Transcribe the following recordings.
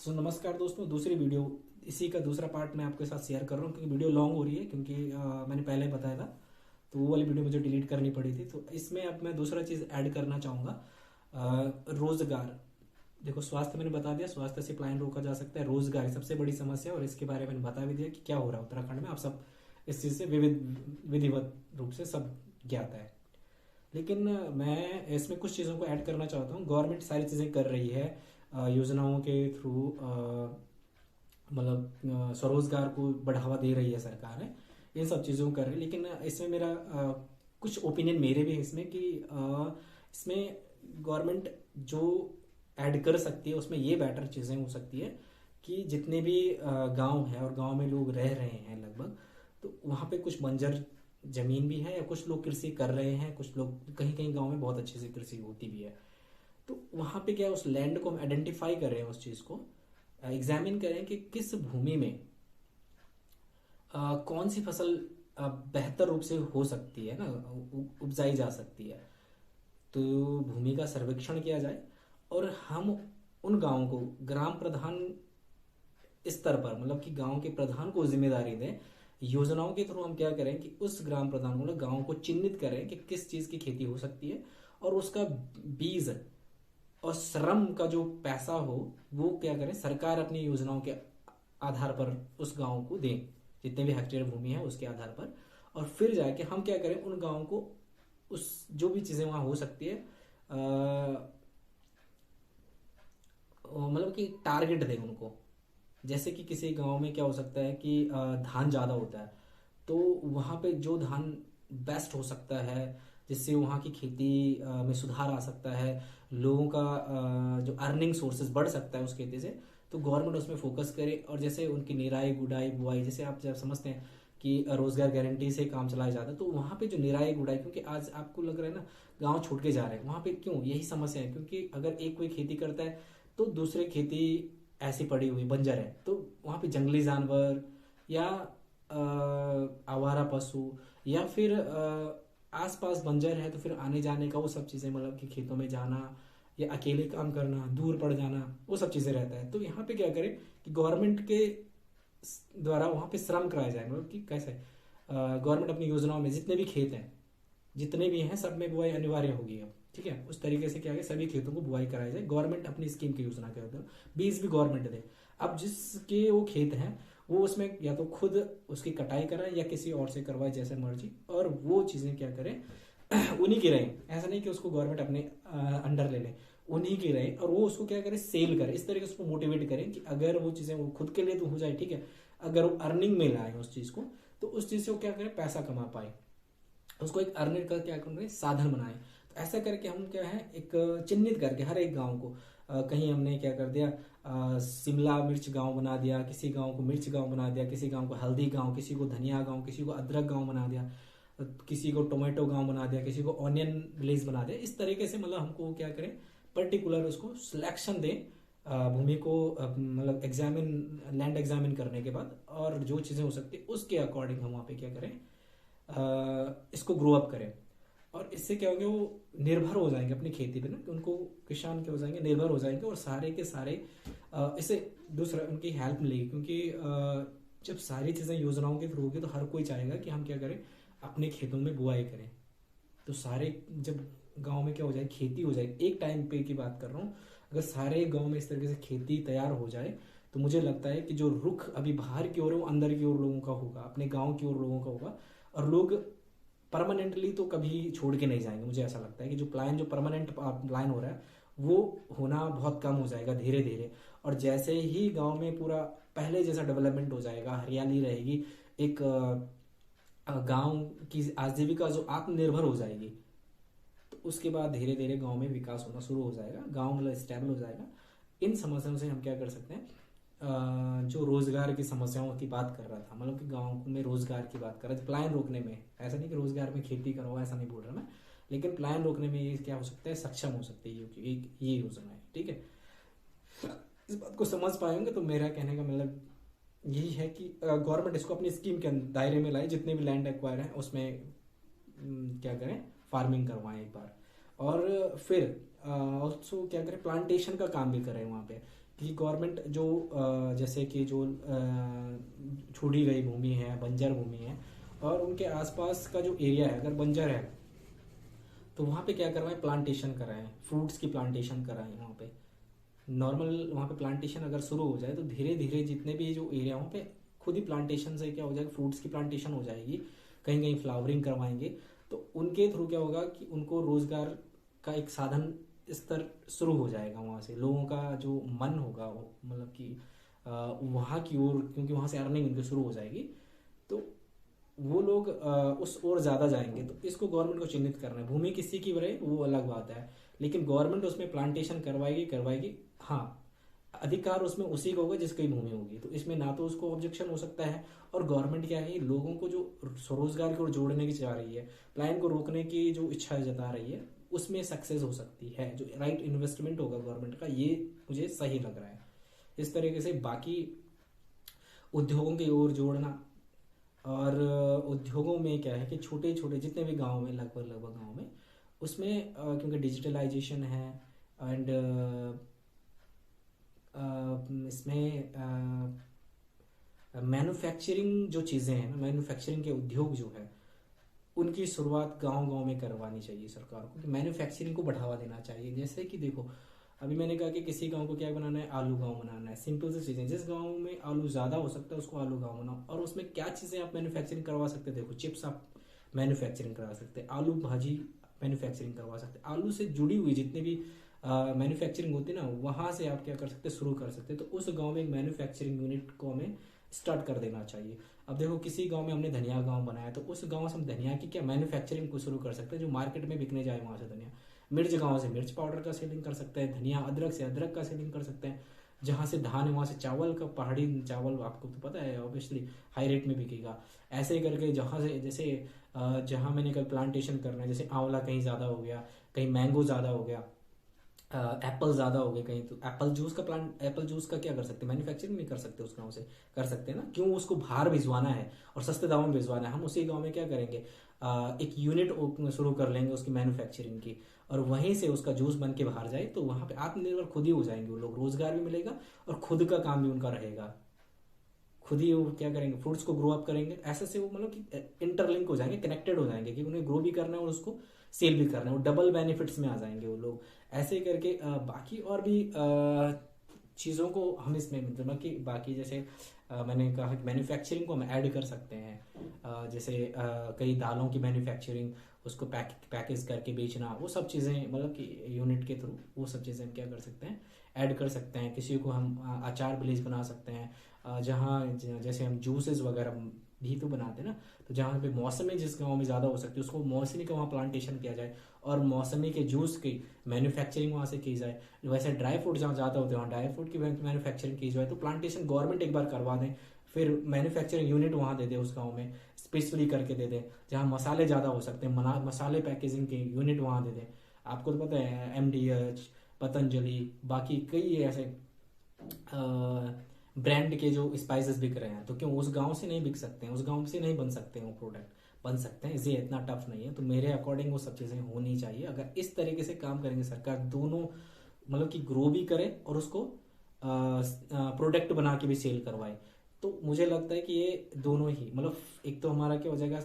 सो नमस्कार दोस्तों, दूसरी वीडियो इसी का दूसरा पार्ट मैं आपके साथ शेयर कर रहा हूँ क्योंकि वीडियो लॉन्ग हो रही है। क्योंकि मैंने पहले बताया था तो वो वाली वीडियो मुझे डिलीट करनी पड़ी थी। तो इसमें अब मैं दूसरा चीज़ ऐड करना चाहूँगा, रोजगार। देखो, स्वास्थ्य मैंने बता दिया, स्वास्थ्य से पलायन रोका जा सकता है। रोजगार सबसे बड़ी समस्या है और इसके बारे में मैंने बता भी दिया कि क्या हो रहा है उत्तराखंड में। आप सब इस चीज़ से विधिवत रूप से सब ज्ञात है। लेकिन मैं इसमें कुछ चीज़ों को ऐड करना चाहता हूँ। गवर्नमेंट सारी चीज़ें कर रही है योजनाओं के थ्रू, मतलब स्वरोजगार को बढ़ावा दे रही है सरकार है, इन सब चीज़ों को कर रही है। लेकिन इसमें मेरा कुछ ओपिनियन मेरे भी है इसमें कि इसमें गवर्नमेंट जो ऐड कर सकती है उसमें ये बेटर चीज़ें हो सकती है कि जितने भी गांव है और गांव में लोग रह रहे हैं लगभग, तो वहाँ पे कुछ बंजर जमीन भी है या कुछ लोग कृषि कर रहे हैं। कुछ लोग कहीं कहीं गांव में बहुत अच्छे से कृषि होती भी है। तो वहाँ पे क्या है, उस लैंड को हम आइडेंटिफाई कर रहे हैं, उस चीज़ को एग्जामिन करें कि किस भूमि में कौन सी फसल बेहतर रूप से हो सकती है ना, उपजाई जा सकती है। तो भूमि का सर्वेक्षण किया जाए और हम उन गांवों को ग्राम प्रधान स्तर पर, मतलब कि गांव के प्रधान को जिम्मेदारी दें। योजनाओं के थ्रू हम क्या करें कि उस ग्राम प्रधान को, मतलब गांव को चिन्हित करें कि किस चीज़ की खेती हो सकती है और उसका बीज और श्रम का जो पैसा हो वो क्या करें, सरकार अपनी योजनाओं के आधार पर उस गांव को दें, जितने भी हेक्टेयर भूमि है उसके आधार पर। और फिर जाके हम क्या करें, उन गांवों को उस जो भी चीज़ें वहाँ हो सकती है, मतलब कि टारगेट दें उनको। जैसे कि किसी गांव में क्या हो सकता है कि धान ज़्यादा होता है, तो वहाँ पे जो धान बेस्ट हो सकता है, जिससे वहाँ की खेती में सुधार आ सकता है, लोगों का जो अर्निंग सोर्सेज बढ़ सकता है उस खेती से, तो गवर्नमेंट उसमें फोकस करे। और जैसे उनकी निराई गुड़ाई बुआई, जैसे आप जब समझते हैं कि रोजगार गारंटी से काम चलाया जाता है, तो वहाँ पे जो निराई गुड़ाई, क्योंकि आज आपको लग रहा है ना गांव छूट के जा रहे हैं, वहाँ पे क्यों यही समस्या है, क्योंकि अगर एक कोई खेती करता है तो दूसरी खेती ऐसी पड़ी हुई बंजर है, तो वहाँ पे जंगली जानवर या आवारा पशु या फिर आसपास बंजर है तो फिर आने जाने का वो सब चीज़ें, मतलब कि खेतों में जाना या अकेले काम करना, दूर पड़ जाना, वो सब चीज़ें रहता है। तो यहाँ पे क्या करें कि गवर्नमेंट के द्वारा वहाँ पे श्रम कराया जाए, मतलब कि कैसे गवर्नमेंट अपनी योजनाओं में जितने भी खेत हैं, जितने भी हैं, सब में बुआई अनिवार्य होगी अब। ठीक है, उस तरीके से क्या है, सभी खेतों को बुआई कराई जाए। गवर्नमेंट अपनी स्कीम की योजना के अंदर बीज भी गवर्नमेंट दे। अब जिसके वो खेत हैं वो उसमें या तो खुद उसकी कटाई कराए या किसी और से करवाए, जैसे मर्जी, और वो चीज़ें क्या करें उन्हीं की रहे। ऐसा नहीं कि उसको गवर्नमेंट अपने अंडर ले ले, उन्हीं की रहे। और वो उसको क्या करे, सेल करे, इस तरीके से उसको मोटिवेट करें कि अगर वो चीज़ें वो खुद के लिए तो हो जाए, ठीक है, अगर वो अर्निंग में लाए उस चीज़ को, तो उस चीज़ से वो क्या करे, पैसा कमा पाए, उसको एक अर्निंग का क्या करें, साधन बनाए। तो ऐसा करके हम क्या है, एक चिन्हित करके हर एक गांव को कहीं हमने क्या कर दिया, शिमला मिर्च गांव बना दिया, किसी गांव को मिर्च गांव बना दिया, किसी गांव को हल्दी गांव, किसी को धनिया गांव, किसी को अदरक गांव बना दिया, किसी को टोमेटो गांव बना दिया, किसी को ऑनियन विलेज बना दिया। इस तरीके से मतलब हमको क्या करें, पर्टिकुलर उसको सिलेक्शन दें भूमि को, मतलब एग्जामिन, लैंड एग्जामिन करने के बाद, और जो चीज़ें हो सकती है उसके अकॉर्डिंग हम वहाँ पे क्या करें, इसको ग्रो अप करें। और इससे क्या होगा, वो निर्भर हो जाएंगे अपनी खेती पे ना, कि उनको किसान क्या हो जाएंगे, निर्भर हो जाएंगे, और सारे के सारे इससे दूसरा उनकी हेल्प मिलेगी। क्योंकि जब सारी चीज़ें योजनाओं के थ्रू होगी तो हर कोई चाहेगा कि हम क्या करें, अपने खेतों में बुआई करें। तो सारे जब गांव में क्या हो जाए, खेती हो जाए, एक टाइम पे की बात कर रहा हूँ, अगर सारे गांव में इस तरीके से खेती तैयार हो जाए, तो मुझे लगता है कि जो रुख अभी बाहर की ओर है वो अंदर की ओर लोगों का होगा, अपने गांव की ओर लोगों का होगा। और लोग परमानेंटली तो कभी छोड़ के नहीं जाएंगे। मुझे ऐसा लगता है कि जो प्लान, जो परमानेंट प्लान हो रहा है, वो होना बहुत कम हो जाएगा धीरे धीरे। और जैसे ही गांव में पूरा पहले जैसा डेवलपमेंट हो जाएगा, हरियाली रहेगी, एक गांव की आजीविका जो आत्मनिर्भर हो जाएगी, तो उसके बाद धीरे धीरे गांव में विकास होना शुरू हो जाएगा, गांव मतलब स्टेबल हो जाएगा। इन समस्याओं से हम क्या कर सकते हैं, जो रोजगार की समस्याओं की बात कर रहा था, मतलब कि गांव में रोजगार की बात कर रहा था, पलायन रोकने में, ऐसा नहीं कि रोजगार में खेती करो, ऐसा नहीं बोल रहा मैं, लेकिन पलायन रोकने में ये क्या हो सकता है, सक्षम हो सकती है एक ये योजना है। ठीक है, इस बात को समझ पाए होंगे। तो मेरा कहने का मतलब यही है कि गवर्नमेंट इसको अपनी स्कीम के दायरे में लाए, जितने भी लैंड एक्वायर है उसमें क्या करें, फार्मिंग करवाएं एक बार। और फिर ऑल्सो क्या करें, प्लांटेशन का काम भी करें वहाँ पे, कि गवर्नमेंट जो जैसे कि जो छोड़ी गई भूमि है, बंजर भूमि है, और उनके आसपास का जो एरिया है अगर बंजर है, तो वहाँ पे क्या करवाएं, प्लांटेशन कराएं, फ्रूट्स की प्लांटेशन कराएं वहाँ पे। नॉर्मल वहाँ पे प्लांटेशन अगर शुरू हो जाए तो धीरे धीरे जितने भी जो एरिया वहाँ पे खुद ही प्लांटेशन से क्या हो जाएगा, फ्रूट्स की प्लांटेशन हो जाएगी, कहीं कहीं फ्लावरिंग करवाएंगे, तो उनके थ्रू क्या होगा कि उनको रोजगार का एक साधन स्तर शुरू हो जाएगा। वहाँ से लोगों का जो मन होगा वो मतलब कि वहाँ की ओर, क्योंकि वहाँ से अर्निंग उनकी शुरू हो जाएगी, तो वो लोग उस ओर ज़्यादा जाएंगे। तो इसको गवर्नमेंट को चिन्हित करना है। भूमि किसी की रहे वो अलग बात है, लेकिन गवर्नमेंट उसमें प्लांटेशन करवाएगी करवाएगी। हाँ, अधिकार उसमें उसी का होगा जिसकी भूमि होगी, तो इसमें ना तो उसको ऑब्जेक्शन हो सकता है। और गवर्नमेंट क्या है, लोगों को जो स्वरोजगार की ओर जोड़ने की चाह रही है, प्लान को रोकने की जो इच्छा जता रही है, उसमें सक्सेस हो सकती है। जो राइट इन्वेस्टमेंट होगा गवर्नमेंट का, ये मुझे सही लग रहा है। इस तरीके से बाकी उद्योगों की ओर जोड़ना, और उद्योगों में क्या है कि छोटे छोटे जितने भी गांव में, लगभग लगभग गांव में, उसमें क्योंकि डिजिटलाइजेशन है, एंड इसमें मैन्युफैक्चरिंग जो चीज़ें हैं ना, मैन्युफैक्चरिंग के उद्योग जो है, उनकी शुरुआत गांव गांव में करवानी चाहिए सरकार को। मैन्युफैक्चरिंग को बढ़ावा देना चाहिए। जैसे कि देखो, अभी मैंने कहा कि किसी गांव को क्या बनाना है, आलू गांव बनाना है। सिंपल सी चीज़ें, जिस गांव में आलू ज़्यादा हो सकता है उसको आलू गांव बनाओ। और उसमें क्या चीज़ें आप मैन्युफैक्चरिंग करवा सकते हैं, देखो चिप्स आप मैन्युफैक्चरिंग करवा सकते हैं, आलू भाजी मैन्युफैक्चरिंग करवा सकते हैं। आलू से जुड़ी हुई जितनी भी मैन्युफैक्चरिंग होती है ना, वहाँ से आप क्या कर सकते हैं, शुरू कर सकते हैं। तो उस गाँव में एक मैन्युफैक्चरिंग यूनिट को हमें स्टार्ट कर देना चाहिए। अब देखो, किसी गांव में हमने धनिया गांव बनाया, तो उस गांव से हम धनिया की क्या मैन्युफैक्चरिंग को शुरू कर सकते हैं, जो मार्केट में बिकने जाए वहां से धनिया। मिर्च गांव से मिर्च पाउडर का सेलिंग कर सकते हैं, धनिया अदरक से अदरक का सेलिंग कर सकते हैं। जहाँ से धान है वहां से चावल का, पहाड़ी चावल आपको तो पता है ऑब्वियसली हाई रेट में बिकेगा। ऐसे ही करके जहाँ से, जैसे जहाँ मैंने कल प्लांटेशन करना है, जैसे आंवला कहीं ज़्यादा हो गया, कहीं मैंगो ज़्यादा हो गया, एप्पल ज़्यादा हो गए कहीं, तो एप्पल जूस का प्लांट, एप्पल जूस का क्या कर सकते हैं, मैन्युफैक्चरिंग नहीं कर सकते उस गांव से, कर सकते हैं ना। क्यों, उसको बाहर भिजवाना है और सस्ते दामों में भिजवाना है। हम उसी गांव में क्या करेंगे, एक यूनिट शुरू कर लेंगे उसकी मैन्युफैक्चरिंग की, और वहीं से उसका जूस बन के बाहर जाए, तो वहां पे आत्मनिर्भर खुद ही हो जाएंगे वो लोग, रोजगार भी मिलेगा और खुद का काम भी उनका रहेगा। खुद ही वो क्या करेंगे, फ्रूट्स को ग्रो अप करेंगे। ऐसे से वो मतलब कि इंटरलिंक हो जाएंगे, कनेक्टेड हो जाएंगे, कि उन्हें ग्रो भी करना है और उसको सेल भी करना है। वो डबल बेनिफिट्स में आ जाएंगे वो लोग। ऐसे करके बाकी और भी चीज़ों को हम इसमें मतलब कि बाकी जैसे मैंने कहा कि मैन्युफैक्चरिंग को हम ऐड कर सकते हैं। जैसे कई दालों की मैन्युफैक्चरिंग, उसको पैकेज करके बेचना, वो सब चीज़ें मतलब कि यूनिट के थ्रू वो सब चीज़ें हम क्या कर सकते हैं, ऐड कर सकते हैं। किसी को हम अचार विलेज बना सकते हैं, जहाँ जैसे हम जूसेस वगैरह भी तो बनाते हैं ना, तो जहाँ पे मौसमी जिस गांव में ज़्यादा हो सकती है, उसको मौसमी का वहाँ प्लांटेशन किया जाए और मौसमी के जूस की मैन्युफैक्चरिंग वहाँ से की जाए। वैसे ड्राई फ्रूट जहाँ ज़्यादा होते हैं वहाँ ड्राई फ्रूट की मैन्युफैक्चरिंग की जाए। तो प्लांटेशन गवर्नमेंट एक बार करवा दें, फिर मैन्युफैक्चरिंग यूनिट वहाँ दे दे उस गाँव में, स्पेशली करके दे दें। जहाँ मसाले ज़्यादा हो सकते हैं, मसाले पैकेजिंग की यूनिट वहाँ दे दें। आपको तो पता है MDH, पतंजलि, बाकी कई ऐसे ब्रांड के जो स्पाइसेस बिक रहे हैं, तो क्यों उस गांव से नहीं बिक सकते हैं, उस गांव से नहीं बन सकते हैं वो प्रोडक्ट, बन सकते हैं। ये इतना टफ नहीं है। तो मेरे अकॉर्डिंग वो सब चीज़ें होनी चाहिए। अगर इस तरीके से काम करेंगे सरकार, दोनों मतलब कि ग्रो भी करे और उसको प्रोडक्ट बना के भी सेल करवाए, तो मुझे लगता है कि ये दोनों ही मतलब, एक तो हमारा क्या हो जाएगा,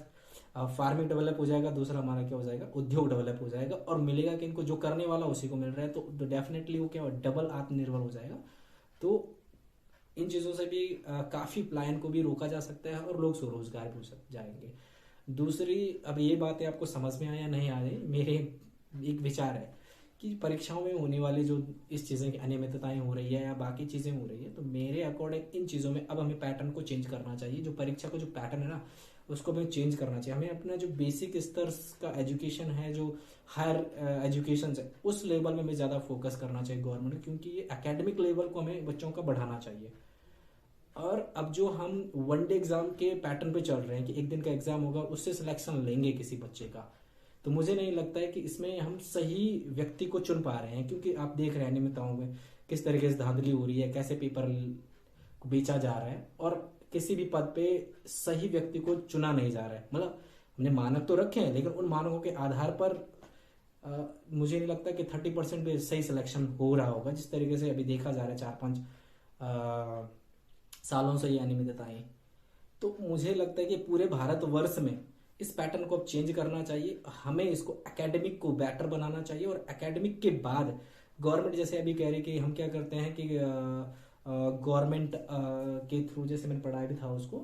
फार्मिंग डेवलप हो जाएगा, दूसरा हमारा क्या हो जाएगा, उद्योग डेवलप हो जाएगा। और मिलेगा कि इनको जो करने वाला उसी को मिल रहा है, तो डेफिनेटली वो क्या डबल आत्मनिर्भर हो जाएगा। तो इन चीज़ों से भी काफ़ी प्लान को भी रोका जा सकता है और लोग स्वरोजगार भी हो जाएंगे। दूसरी, अब ये बातें आपको समझ में आया नहीं आ रही, मेरे एक विचार है कि परीक्षाओं में होने वाली जो इस चीज़ें की अनियमितताएं हो रही है या बाकी चीज़ें हो रही है, तो मेरे अकॉर्डिंग इन चीज़ों में अब हमें पैटर्न को चेंज करना चाहिए। जो परीक्षा का जो पैटर्न है ना, उसको हमें चेंज करना चाहिए। हमें अपना जो बेसिक स्तर का एजुकेशन है, जो हायर एजुकेशन है, उस लेवल में हमें ज़्यादा फोकस करना चाहिए गवर्नमेंट, क्योंकि ये एकेडमिक लेवल को हमें बच्चों का बढ़ाना चाहिए। और अब जो हम वन डे एग्जाम के पैटर्न पे चल रहे हैं कि एक दिन का एग्जाम होगा, उससे सिलेक्शन लेंगे किसी बच्चे का, तो मुझे नहीं लगता है कि इसमें हम सही व्यक्ति को चुन पा रहे हैं। क्योंकि आप देख रहे हैं अनियमितताओं में किस तरीके से धांधली हो रही है, कैसे पेपर को बेचा जा रहा है, और किसी भी पद पे सही व्यक्ति को चुना नहीं जा रहा है। मतलब हमने मानक तो रखे हैं, लेकिन उन मानकों के आधार पर मुझे नहीं लगता कि 30% भी सही सिलेक्शन हो रहा होगा, जिस तरीके से अभी देखा जा रहा है 4-5 सालों से ये अनियमितताएं। तो मुझे लगता है कि पूरे भारतवर्ष में इस पैटर्न को अब चेंज करना चाहिए, हमें इसको एकेडमिक को बेटर बनाना चाहिए, और एकेडमिक के बाद गवर्नमेंट जैसे अभी कह रही कि हम क्या करते हैं कि गवर्नमेंट के थ्रू, जैसे मैंने पढ़ाया भी था उसको,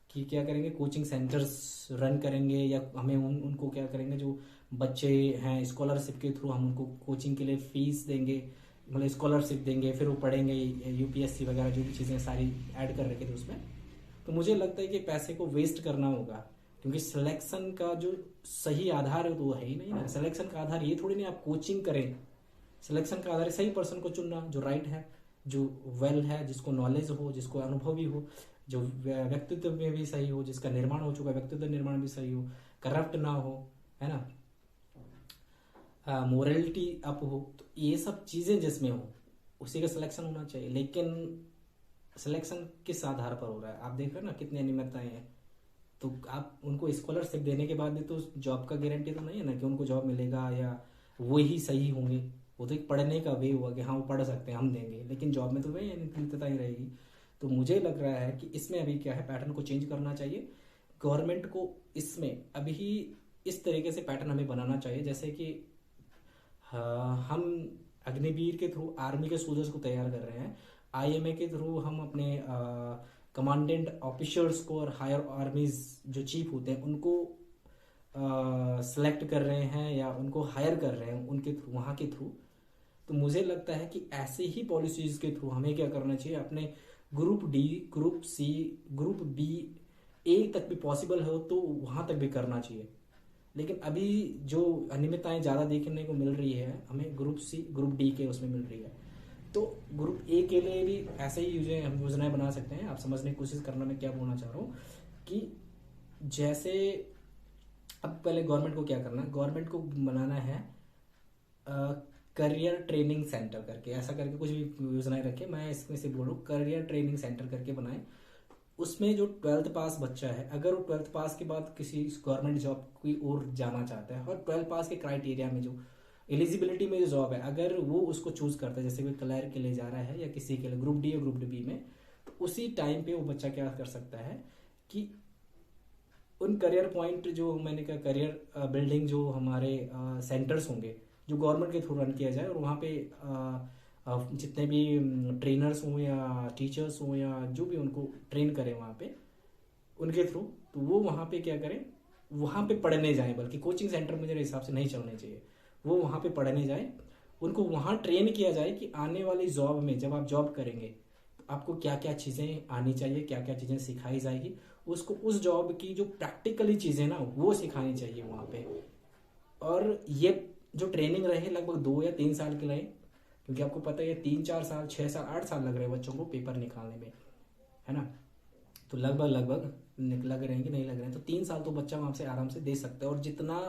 कि क्या करेंगे, कोचिंग सेंटर्स रन करेंगे, या हमें उनको क्या करेंगे, जो बच्चे हैं स्कॉलरशिप के थ्रू हम उनको कोचिंग के लिए फीस देंगे, मतलब स्कॉलरशिप देंगे, फिर वो पढ़ेंगे, यूपीएससी वगैरह जो भी चीज़ें सारी ऐड कर रखे थे उसमें। तो मुझे लगता है कि पैसे को वेस्ट करना होगा, क्योंकि सिलेक्शन का जो सही आधार है तो वो है ही नहीं ना। सिलेक्शन का आधार ये थोड़ी नहीं आप कोचिंग करें, सिलेक्शन का आधार है सही पर्सन को चुनना, जो राइट है, जो वेल है, जिसको नॉलेज हो, जिसको अनुभव भी हो, जो व्यक्तित्व में भी सही हो, जिसका निर्माण हो चुका है, व्यक्तित्व निर्माण भी सही हो, करप्ट ना हो, है ना, मोरलिटी अप हो, तो ये सब चीज़ें जिसमें हो उसी का सिलेक्शन होना चाहिए। लेकिन सिलेक्शन किस आधार पर हो रहा है, आप देख रहे हो ना कितनी अनियमितताएं हैं। तो आप उनको स्कॉलरशिप देने के बाद भी तो जॉब का गारंटी तो नहीं है ना कि उनको जॉब मिलेगा, या वो ही सही होंगे। वो तो एक पढ़ने का वे हुआ कि हाँ वो पढ़ सकते हैं, हम देंगे, लेकिन जॉब में तो वही अनियमितता ही रहेगी। तो मुझे लग रहा है कि इसमें अभी क्या है, पैटर्न को चेंज करना चाहिए गवर्नमेंट को। इसमें अभी इस तरीके से पैटर्न हमें बनाना चाहिए, जैसे कि हम अग्निवीर के थ्रू आर्मी के सोल्जर्स को तैयार कर रहे हैं, आईएमए के थ्रू हम अपने कमांडेंट ऑफिसर्स को और हायर आर्मीज जो चीफ होते हैं उनको सेलेक्ट कर रहे हैं, या उनको हायर कर रहे हैं उनके थ्रू, वहाँ के थ्रू। तो मुझे लगता है कि ऐसे ही पॉलिसीज के थ्रू हमें क्या करना चाहिए, अपने group D, group C, group B, A तक भी पॉसिबल हो तो वहाँ तक भी करना चाहिए। लेकिन अभी जो अनियमितताएं ज़्यादा देखने को मिल रही है हमें ग्रुप सी, ग्रुप डी के उसमें मिल रही है। तो ग्रुप ए के लिए भी ऐसे ही हम योजनाएं बना सकते हैं। आप समझने की कोशिश करना मैं क्या बोलना चाह रहा हूँ, कि जैसे अब पहले गवर्नमेंट को क्या करना है, गवर्नमेंट को बनाना है करियर ट्रेनिंग सेंटर करके, ऐसा करके कुछ भी योजनाएं रखे, मैं इसमें से बोलूँ करियर ट्रेनिंग सेंटर करके बनाए। उसमें जो 12th पास बच्चा है, अगर वो 12th पास के बाद किसी गवर्नमेंट जॉब की ओर जाना चाहता है, और 12th पास के क्राइटेरिया में जो एलिजिबिलिटी में जो जॉब है, अगर वो उसको चूज करता है, जैसे कोई क्लर्क के लिए जा रहा है या किसी के लिए ग्रुप डी या ग्रुप बी में, तो उसी टाइम पे वो बच्चा क्या कर सकता है कि उन करियर पॉइंट जो मैंने कहा, करियर बिल्डिंग जो हमारे सेंटर्स होंगे जो गवर्नमेंट के थ्रू रन किया जाए, और वहाँ पे जितने भी ट्रेनर्स हों या टीचर्स हों या जो भी उनको ट्रेन करें वहाँ पे उनके थ्रू, तो वो वहाँ पे क्या करें, वहाँ पे पढ़ने जाएं, बल्कि कोचिंग सेंटर मेरे हिसाब से नहीं चलने चाहिए, वो वहाँ पे पढ़ने जाएं, उनको वहाँ ट्रेन किया जाए कि आने वाली जॉब में जब आप जॉब करेंगे तो आपको क्या क्या चीज़ें आनी चाहिए, क्या क्या चीज़ें सिखाई जाएगी, उसको उस जॉब की जो प्रैक्टिकली चीज़ें ना वो सिखानी चाहिए वहाँ पे। और ये जो ट्रेनिंग रहे लगभग 2 या 3 साल के रहे, क्योंकि आपको पता है 3-4 साल, 6 साल, 8 साल लग रहे हैं बच्चों को पेपर निकालने में, है ना। तो लगभग लगभग लग रहे हैं कि नहीं लग रहे हैं, तो 3 साल तो बच्चा वहाँ से आराम से दे सकता है। और जितना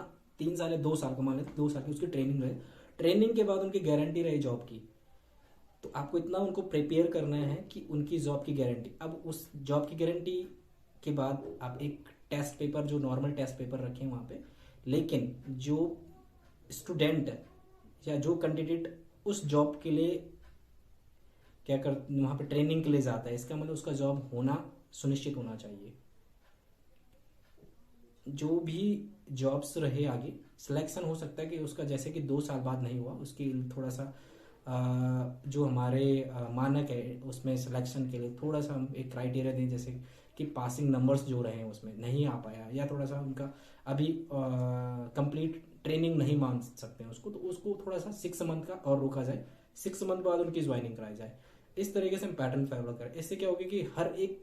3 साल या 2 साल का मान लेते, 2 साल की उसकी ट्रेनिंग रहे, ट्रेनिंग के बाद उनकी गारंटी रही जॉब की, तो आपको इतना उनको प्रिपेयर करना है कि उनकी जॉब की गारंटी। अब उस जॉब की गारंटी के बाद आप एक टेस्ट पेपर, जो नॉर्मल टेस्ट पेपर रखें वहाँ पे, लेकिन जो स्टूडेंट या जो कैंडिडेट उस जॉब के लिए क्या कर वहाँ पे ट्रेनिंग के लिए जाता है, इसका मतलब उसका जॉब होना सुनिश्चित होना चाहिए। जो भी जॉब्स रहे आगे, सिलेक्शन हो सकता है कि उसका जैसे कि 2 साल बाद नहीं हुआ, उसकी थोड़ा सा जो हमारे मानक है उसमें सिलेक्शन के लिए थोड़ा सा हम एक क्राइटेरिया दें, जैसे कि पासिंग नंबर्स जो रहे हैं उसमें नहीं आ पाया, या थोड़ा सा उनका अभी कंप्लीट ट्रेनिंग नहीं मान सकते हैं उसको, तो उसको थोड़ा सा 6 मंथ का और रोका जाए, 6 मंथ बाद उनकी ज्वाइनिंग कराई जाए। इस तरीके से हम पैटर्न फॉलो करें। इससे क्या होगा कि हर एक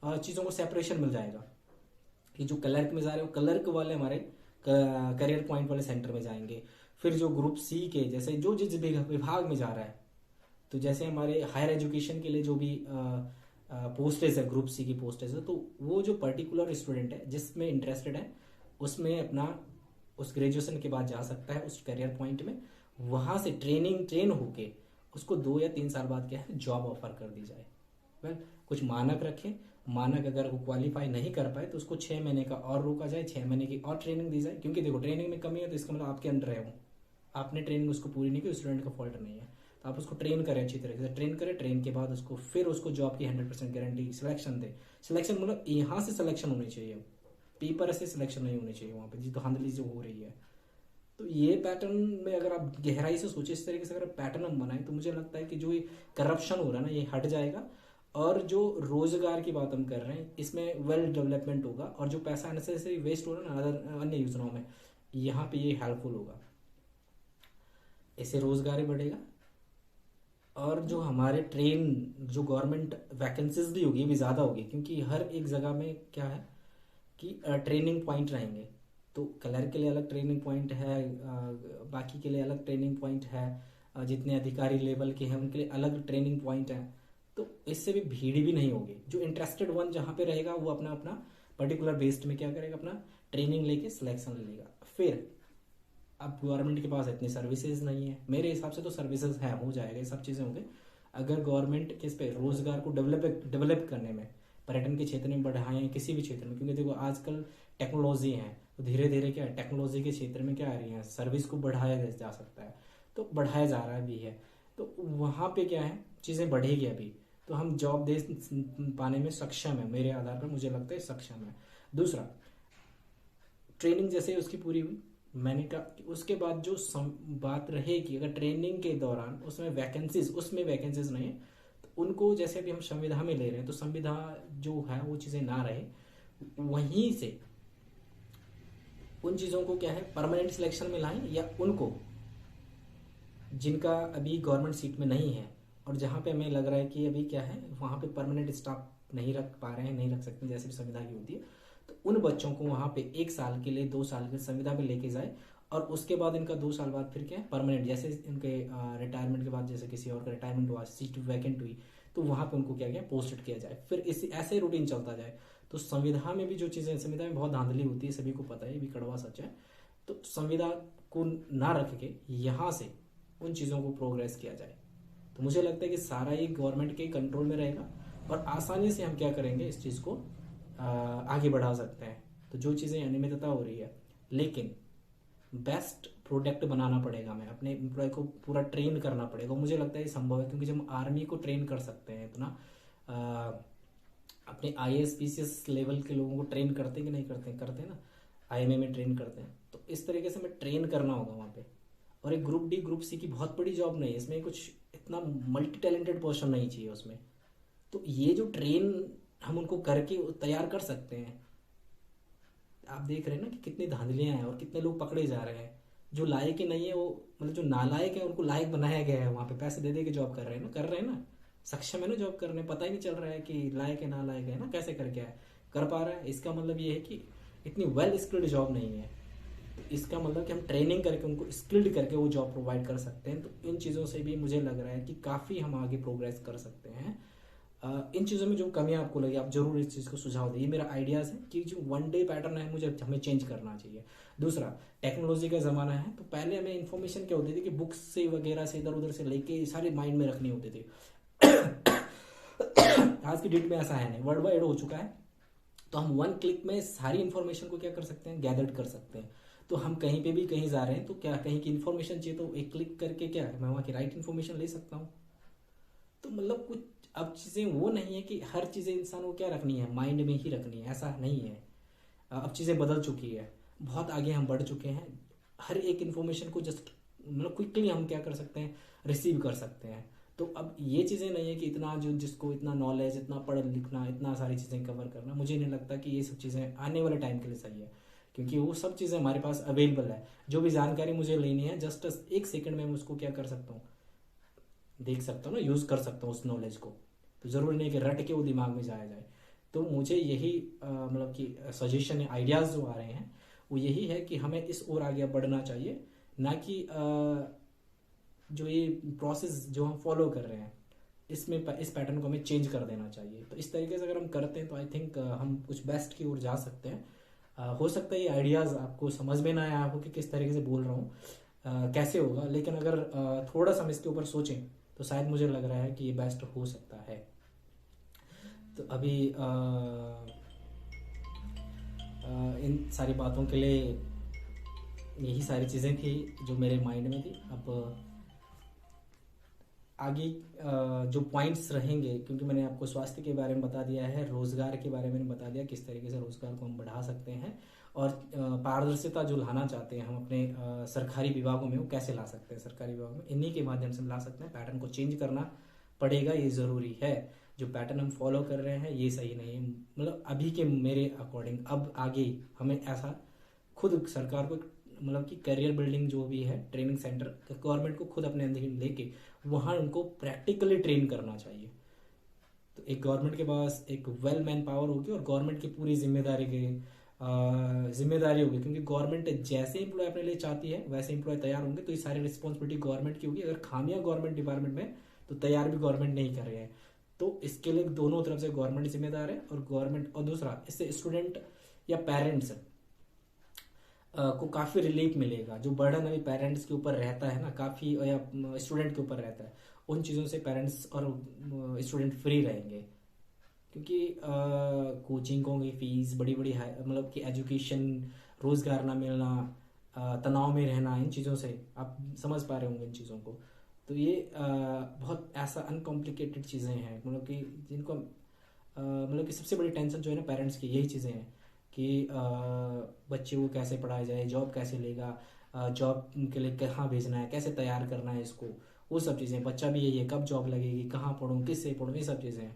चीज़ों को सेपरेशन मिल जाएगा, कि जो क्लर्क में जा रहे हो क्लर्क वाले हमारे करियर पॉइंट वाले सेंटर में जाएंगे। फिर जो ग्रुप सी के जैसे जो जिस विभाग में जा रहा है, तो जैसे हमारे हायर एजुकेशन के लिए जो भी पोस्टेज है, ग्रुप सी की पोस्टेज है, तो वो जो पर्टिकुलर स्टूडेंट है जिसमें इंटरेस्टेड है उसमें अपना उस ग्रेजुएशन के बाद जा सकता है उस करियर पॉइंट में, वहाँ से ट्रेन होके उसको 2 या 3 साल बाद क्या है जॉब ऑफर कर दी जाए। वेल, कुछ मानक रखें, मानक अगर वो क्वालिफाई नहीं कर पाए तो उसको 6 महीने का और रोका जाए, 6 महीने की और ट्रेनिंग दी जाए, क्योंकि देखो ट्रेनिंग में कमी है तो इसका मतलब आपके अंडर है वो, आपने ट्रेनिंग उसको पूरी नहीं की, स्टूडेंट का फॉल्ट नहीं है। तो आप उसको ट्रेन करें, अच्छी तरीके से ट्रेन करें, ट्रेन के बाद उसको फिर उसको जॉब की 100% गारंटी, सिलेक्शन दे। सिलेक्शन मतलब यहाँ से सिलेक्शन होनी चाहिए, पेपर से सिलेक्शन नहीं होनी चाहिए वहाँ पे जी धांधली जो हो रही है। तो ये पैटर्न में अगर आप गहराई से सोचे, इस तरीके से अगर पैटर्न हम बनाए, तो मुझे लगता है कि जो ये करप्शन हो रहा है ना, ये हट जाएगा। और जो रोजगार की बात हम कर रहे हैं, इसमें वेल डेवलपमेंट होगा, और जो पैसा अननेसेसरी वेस्ट हो रहा है ना अदर अन्य योजनाओं में, यहाँ पे ये हेल्पफुल होगा, इससे रोजगार ही बढ़ेगा। और जो हमारे ट्रेन, जो गवर्नमेंट वैकेंसीज भी होगी, ये भी ज़्यादा होगी, क्योंकि हर एक जगह में क्या है कि ट्रेनिंग पॉइंट रहेंगे। तो क्लर्क के लिए अलग ट्रेनिंग पॉइंट है, बाकी के लिए अलग ट्रेनिंग पॉइंट है, जितने अधिकारी लेवल के हैं उनके लिए अलग ट्रेनिंग पॉइंट है। तो इससे भी भीड़ भी नहीं होगी, जो इंटरेस्टेड वन जहाँ पे रहेगा वो अपना अपना पर्टिकुलर बेस्ड में क्या करेगा, अपना ट्रेनिंग लेके सिलेक्शन ले लेगा। फिर अब गवर्नमेंट के पास इतनी सर्विसेज नहीं है, मेरे हिसाब से तो सर्विसेज है, हो जाएगा, ये सब चीज़ें होंगे अगर गवर्नमेंट किस पे रोजगार को डेवलप करने में, पर्यटन के क्षेत्र में बढ़ाएं, किसी भी क्षेत्र में। क्योंकि देखो आजकल टेक्नोलॉजी है, तो धीरे धीरे क्या है, टेक्नोलॉजी के क्षेत्र में क्या आ रही है, सर्विस को बढ़ाया जा सकता है, तो बढ़ाया जा रहा भी है। तो वहाँ पे क्या है, चीज़ें बढ़ेगी अभी, तो हम जॉब दे पाने में सक्षम है, मेरे आधार पर मुझे लगता है सक्षम है। दूसरा, ट्रेनिंग जैसे उसकी पूरी हुई, मैंने कहा कि उसके बाद जो बात रहेगी, अगर ट्रेनिंग के दौरान उसमें वैकेंसीज नहीं है, तो उनको जैसे अभी हम संविदा में ले रहे हैं, तो संविदा जो है वो चीज़ें ना रहे, वहीं से उन चीज़ों को क्या है परमानेंट सिलेक्शन में लाएं, या उनको जिनका अभी गवर्नमेंट सीट में नहीं है, और जहाँ पे हमें लग रहा है कि अभी क्या है वहाँ पे परमानेंट स्टाफ नहीं रख पा रहे हैं, नहीं रख सकते जैसे भी संविदा की होती है, तो उन बच्चों को वहाँ पे 1 साल के लिए 2 साल के संविदा में लेके जाए, और उसके बाद इनका 2 साल बाद फिर क्या है परमानेंट, जैसे इनके रिटायरमेंट के बाद जैसे किसी और का रिटायरमेंट हुआ, सीट वैकेंट हुई, तो वहाँ पे उनको क्या किया पोस्टेड किया जाए, फिर इसी ऐसे रूटीन चलता जाए। तो संविधा में भी जो चीज़ें, संविधा में बहुत धांधली होती है, सभी को पता है, ये भी कड़वा सच है। तो संविदा को ना रख के यहाँ से उन चीज़ों को प्रोग्रेस किया जाए, तो मुझे लगता है कि सारा ये गवर्नमेंट के कंट्रोल में रहेगा, और आसानी से हम क्या करेंगे, इस चीज़ को आगे बढ़ा सकते हैं। तो जो चीज़ें अनियमितता हो रही है, लेकिन बेस्ट प्रोडक्ट बनाना पड़ेगा, हमें अपने एम्प्लॉय को पूरा ट्रेन करना पड़ेगा। मुझे लगता है ये संभव है, क्योंकि जब हम आर्मी को ट्रेन कर सकते हैं इतना, अपने IAS PCS लेवल के लोगों को ट्रेन करते हैं कि नहीं करते हैं, करते हैं ना, IMA में ट्रेन करते हैं, तो इस तरीके से हमें ट्रेन करना होगा वहाँ पे। और एक ग्रुप डी ग्रुप सी की बहुत बड़ी जॉब नहीं है, इसमें कुछ इतना मल्टी टैलेंटेड पर्सन नहीं चाहिए उसमें। तो ये जो ट्रेन हम उनको करके तैयार कर सकते हैं, आप देख रहे हैं ना कि कितनी धांधलियां हैं और कितने लोग पकड़े जा रहे हैं। जो लायक ही नहीं है वो, मतलब जो नालायक है उनको लायक बनाया गया है, वहाँ पे पैसे दे दे के जॉब कर रहे हैं ना, सक्षम है ना जॉब करने, पता ही नहीं चल रहा है कि लायक है नालायक है ना, कैसे करके है कर पा रहा है। इसका मतलब ये है कि इतनी वेल स्किल्ड जॉब नहीं है। तो इसका मतलब कि हम ट्रेनिंग करके उनको स्किल्ड करके वो जॉब प्रोवाइड कर सकते हैं। तो इन चीज़ों से भी मुझे लग रहा है कि काफ़ी हम आगे प्रोग्रेस कर सकते हैं। इन चीज़ों में जो कमियां आपको लगी, आप जरूर इस चीज़ को सुझाव दें। ये मेरा आइडियाज़ है कि जो 1 डे पैटर्न है मुझे हमें चेंज करना चाहिए। दूसरा, टेक्नोलॉजी का ज़माना है, तो पहले हमें इन्फॉर्मेशन क्या होती थी कि बुक्स से वगैरह से इधर उधर से लेके सारे माइंड में रखनी होती थी। आज की डेट में ऐसा है नहीं, वर्ल्ड वाइड हो चुका है, तो हम 1 क्लिक में सारी इन्फॉर्मेशन को क्या कर सकते हैं, गैदर्ड कर सकते हैं। तो हम कहीं पे भी कहीं जा रहे हैं, तो क्या कहीं की इन्फॉर्मेशन चाहिए, तो एक क्लिक करके क्या मैं वहाँ की राइट इन्फॉर्मेशन ले सकता हूँ। तो मतलब कुछ अब चीज़ें वो नहीं है कि हर चीज़ें इंसान को क्या रखनी है, माइंड में ही रखनी है, ऐसा नहीं है। अब चीज़ें बदल चुकी है, बहुत आगे हम बढ़ चुके हैं। हर एक इन्फॉर्मेशन को जस्ट मतलब क्विकली हम क्या कर सकते हैं, रिसीव कर सकते हैं। तो अब ये चीज़ें नहीं है कि इतना जो जिसको इतना नॉलेज, इतना पढ़ लिखना, इतना सारी चीज़ें कवर करना, मुझे नहीं लगता कि ये सब चीज़ें आने वाले टाइम के लिए सही है, क्योंकि वो सब चीज़ें हमारे पास अवेलेबल है। जो भी जानकारी मुझे लेनी है, जस्ट 1 सेकंड में मैं उसको क्या कर सकता हूँ, देख सकता हूँ ना, यूज़ कर सकता हूँ उस नॉलेज को। तो ज़रूरी नहीं कि रट के वो दिमाग में जाया जाए। तो मुझे यही मतलब कि सजेशन है, आइडियाज़ जो आ रहे हैं वो यही है कि हमें इस ओर आगे बढ़ना चाहिए, ना कि जो ये प्रोसेस जो हम फॉलो कर रहे हैं इसमें इस पैटर्न को हमें चेंज कर देना चाहिए। तो इस तरीके से अगर हम करते हैं तो आई थिंक हम कुछ बेस्ट की ओर जा सकते हैं। हो सकता है ये आइडियाज़ आपको समझ में ना आया हो कि किस तरीके से बोल रहा हूँ, कैसे होगा, लेकिन अगर थोड़ा सा हम इसके ऊपर सोचें तो शायद मुझे लग रहा है कि ये बेस्ट हो सकता है। तो अभी इन सारी बातों के लिए यही सारी चीज़ें थी जो मेरे माइंड में थी। अब आगे जो पॉइंट्स रहेंगे, क्योंकि मैंने आपको स्वास्थ्य के बारे में बता दिया है, रोजगार के बारे में बता दिया किस तरीके से रोजगार को हम बढ़ा सकते हैं, और पारदर्शिता जो लाना चाहते हैं हम अपने सरकारी विभागों में, वो कैसे ला सकते हैं सरकारी विभागों में, इन्हीं के माध्यम से हम ला सकते हैं। पैटर्न को चेंज करना पड़ेगा, ये ज़रूरी है। जो पैटर्न हम फॉलो कर रहे हैं ये सही नहीं है, मतलब अभी के मेरे अकॉर्डिंग। अब आगे हमें ऐसा खुद सरकार को, मतलब कि करियर बिल्डिंग जो भी है, ट्रेनिंग सेंटर गवर्नमेंट को खुद अपने अंदर ही लेके वहाँ उनको प्रैक्टिकली ट्रेन करना चाहिए। तो एक गवर्नमेंट के पास एक वेल मैन पावर होगी, और गवर्नमेंट की पूरी जिम्मेदारी होगी, क्योंकि गवर्नमेंट जैसे एम्प्लॉय अपने लिए चाहती है वैसे एम्प्लॉय तैयार होंगे, तो ये सारी रिस्पॉन्सिबिलिटी गवर्नमेंट की होगी। अगर खामियां गवर्नमेंट डिपार्टमेंट में, तो तैयार भी गवर्नमेंट नहीं कर रहे हैं। तो इसके लिए दोनों तरफ से गवर्नमेंट जिम्मेदार है, और गवर्नमेंट, और दूसरा इससे स्टूडेंट या पेरेंट्स को काफ़ी रिलीफ मिलेगा। जो बर्डन अभी पेरेंट्स के ऊपर रहता है ना काफ़ी, या स्टूडेंट के ऊपर रहता है, उन चीज़ों से पेरेंट्स और स्टूडेंट फ्री रहेंगे। क्योंकि कोचिंगों की फीस बड़ी बड़ी, मतलब कि एजुकेशन, रोज़गार ना मिलना, तनाव में रहना, इन चीज़ों से आप समझ पा रहे होंगे इन चीज़ों को। तो ये बहुत ऐसा अनकॉम्प्लिकेटेड चीज़ें हैं, मतलब कि जिनको मतलब कि सबसे बड़ी टेंशन जो है ना पेरेंट्स की, यही चीज़ें हैं कि बच्चे को कैसे पढ़ाया जाए, जॉब कैसे लेगा, जॉब के लिए कहाँ भेजना है, कैसे तैयार करना है इसको, वो सब चीज़ें। बच्चा भी यही है, कब जॉब लगेगी, कहाँ पढ़ूँ, किससे पढ़ूँ, ये सब चीज़ें हैं,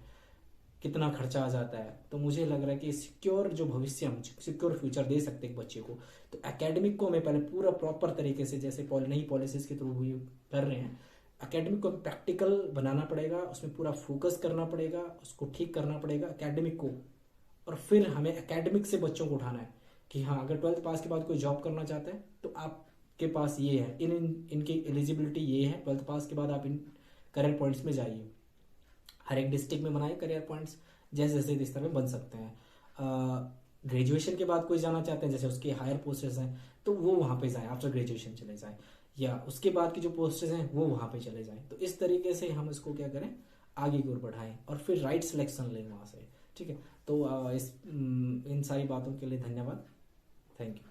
कितना खर्चा आ जाता है। तो मुझे लग रहा है कि सिक्योर जो भविष्य, हम सिक्योर फ्यूचर दे सकते हैं एक बच्चे को, तो एकेडमिक को हमें पहले पूरा प्रॉपर तरीके से, जैसे नई पॉलिसीज के थ्रू हुई कर रहे हैं, एकेडमिक को प्रैक्टिकल बनाना पड़ेगा, उसमें पूरा फोकस करना पड़ेगा, उसको ठीक करना पड़ेगा एकेडमिक को। और फिर हमें एकेडमिक से बच्चों को उठाना है कि हाँ, अगर 12th पास के बाद कोई जॉब करना चाहता है तो आपके पास ये है, इनकी एलिजिबिलिटी ये है, 12th पास के बाद आप इन करियर पॉइंट्स में जाइए। हर एक डिस्ट्रिक्ट में बनाए करियर पॉइंट्स, जैसे जैसे इस तरह में बन सकते हैं। ग्रेजुएशन के बाद कोई जाना चाहते हैं, जैसे उसके हायर पोस्टेस हैं, तो वो वहाँ पे जाएं, आफ्टर ग्रेजुएशन चले जाएं, या उसके बाद की जो पोस्टेस हैं वो वहाँ पे चले जाएं। तो इस तरीके से हम इसको क्या करें, आगे की ओर बढ़ाएं, और फिर राइट सिलेक्शन लें वहाँ से। ठीक है, तो इन सारी बातों के लिए धन्यवाद। Thank you.